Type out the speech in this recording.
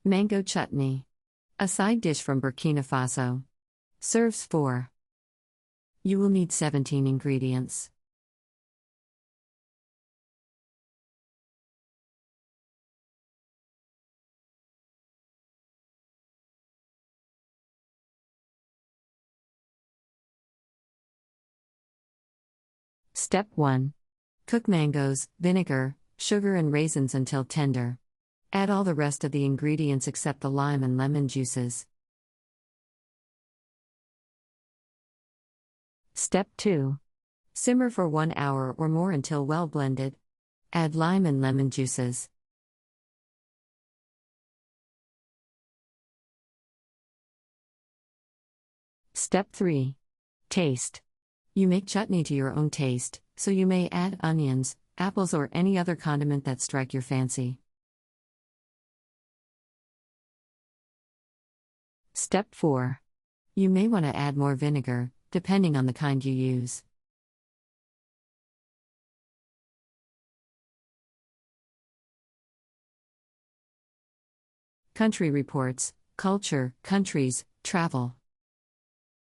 Mango chutney. A side dish from Burkina Faso. Serves 4. You will need 17 ingredients. Step 1. Cook mangoes, vinegar, sugar and raisins until tender. Add all the rest of the ingredients except the lime and lemon juices. Step 2. Simmer for 1 hour or more until well blended. Add lime and lemon juices. Step 3. Taste. You make chutney to your own taste, so you may add onions, apples or any other condiment that strike your fancy. Step 4. You may want to add more vinegar, depending on the kind you use. Country Reports, Culture, Countries, Travel.